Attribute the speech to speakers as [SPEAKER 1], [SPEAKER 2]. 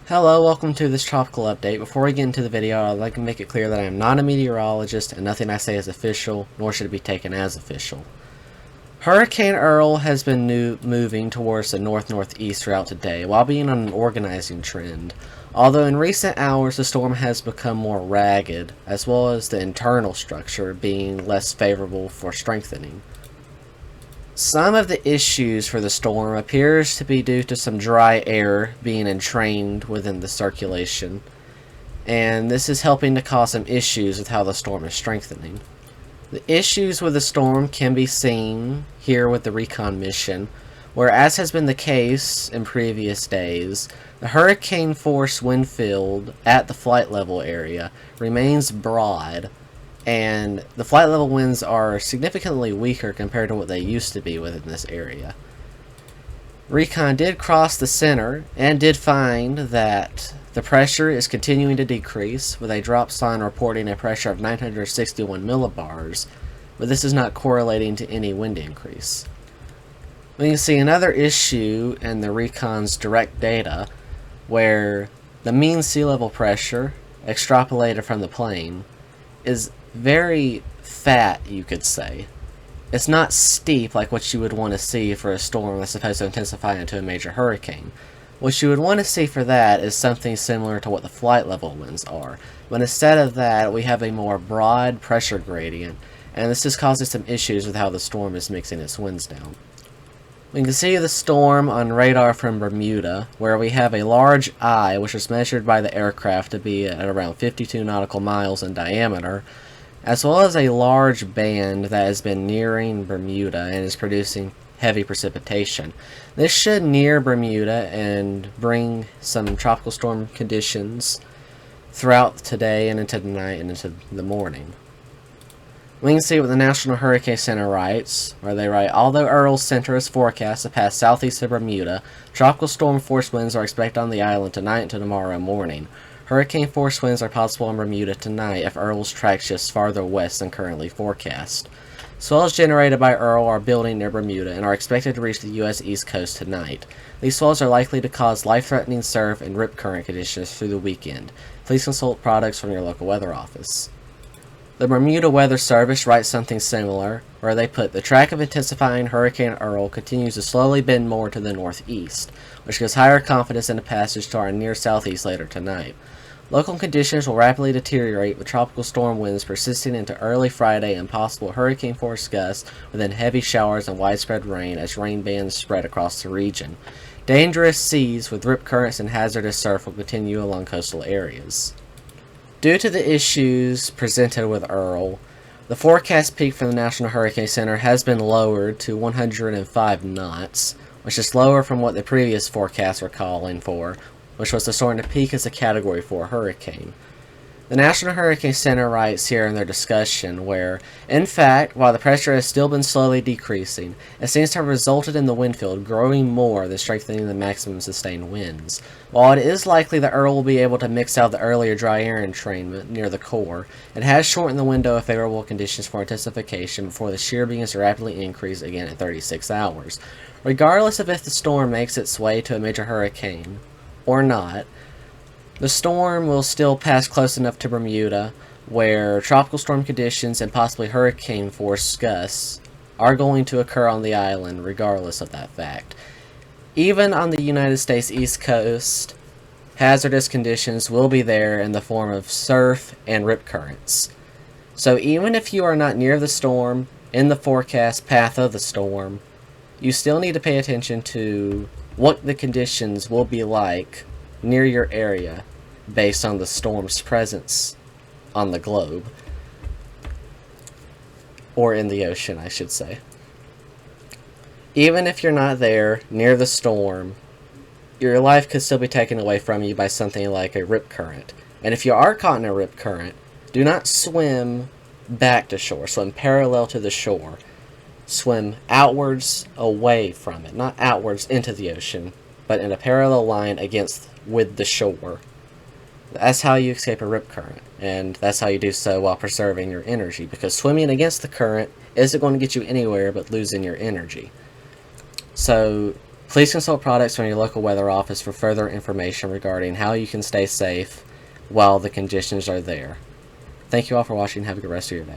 [SPEAKER 1] Hello, welcome to this tropical update. Before we get into the video, I'd like to make it clear that I am not a meteorologist and nothing I say is official, nor should it be taken as official. Hurricane Earl has been moving towards the north-northeast throughout today, while being on an organizing trend. Although in recent hours the storm has become more ragged, as well as the internal structure being less favorable for strengthening. Some of the issues for the storm appears to be due to some dry air being entrained within the circulation, and this is helping to cause some issues with how the storm is strengthening. The issues with the storm can be seen here with the recon mission, where, as has been the case in previous days, the hurricane force wind field at the flight level area remains broad, and the flight level winds are significantly weaker compared to what they used to be within this area. Recon did cross the center and did find that the pressure is continuing to decrease, with a drop sign reporting a pressure of 961 millibars, but this is not correlating to any wind increase. We can see another issue in the Recon's direct data, where the mean sea level pressure, extrapolated from the plane, is very fat, you could say. It's not steep like what you would want to see for a storm that's supposed to intensify into a major hurricane. What you would want to see for that is something similar to what the flight level winds are, but instead of that we have a more broad pressure gradient, and this is causing some issues with how the storm is mixing its winds down. We can see the storm on radar from Bermuda, where we have a large eye which is measured by the aircraft to be at around 52 nautical miles in diameter, as well as a large band that has been nearing Bermuda and is producing heavy precipitation. This should near Bermuda and bring some tropical storm conditions throughout today and into the night and into the morning. We can see what the National Hurricane Center writes, where they write, although Earl's center is forecast to pass southeast of Bermuda, tropical storm force winds are expected on the island tonight and tomorrow morning. Hurricane force winds are possible in Bermuda tonight if Earl's track shifts farther west than currently forecast. Swells generated by Earl are building near Bermuda and are expected to reach the U.S. East Coast tonight. These swells are likely to cause life-threatening surf and rip current conditions through the weekend. Please consult products from your local weather office. The Bermuda Weather Service writes something similar, where they put, the track of intensifying Hurricane Earl continues to slowly bend more to the northeast, which gives higher confidence in the passage to our near southeast later tonight. Local conditions will rapidly deteriorate, with tropical storm winds persisting into early Friday and possible hurricane force gusts, within heavy showers and widespread rain as rain bands spread across the region. Dangerous seas with rip currents and hazardous surf will continue along coastal areas. Due to the issues presented with Earl, the forecast peak for the National Hurricane Center has been lowered to 105 knots, which is lower from what the previous forecasts were calling for, which was the storm to peak as a Category 4 hurricane. The National Hurricane Center writes here in their discussion where, in fact, while the pressure has still been slowly decreasing, it seems to have resulted in the wind field growing more than strengthening the maximum sustained winds. While it is likely that Earl will be able to mix out the earlier dry air entrainment near the core, it has shortened the window of favorable conditions for intensification before the shear begins to rapidly increase again at 36 hours. Regardless of if the storm makes its way to a major hurricane or not, the storm will still pass close enough to Bermuda where tropical storm conditions and possibly hurricane force gusts are going to occur on the island regardless of that fact. Even on the United States East Coast, hazardous conditions will be there in the form of surf and rip currents. So even if you are not near the storm, in the forecast path of the storm, you still need to pay attention to what the conditions will be like near your area based on the storm's presence on the globe, or in the ocean, I should say. Even if you're not there near the storm, your life could still be taken away from you by something like a rip current. And if you are caught in a rip current, do not swim back to shore. Swim parallel to the shore. Swim outwards away from it, not outwards into the ocean, but in a parallel line with the shore. That's how you escape a rip current, and that's how you do so while preserving your energy, because swimming against the current isn't going to get you anywhere but losing your energy. So Please consult products from your local weather office for further information regarding how you can stay safe while the conditions are there. Thank you all for watching. Have a good rest of your day.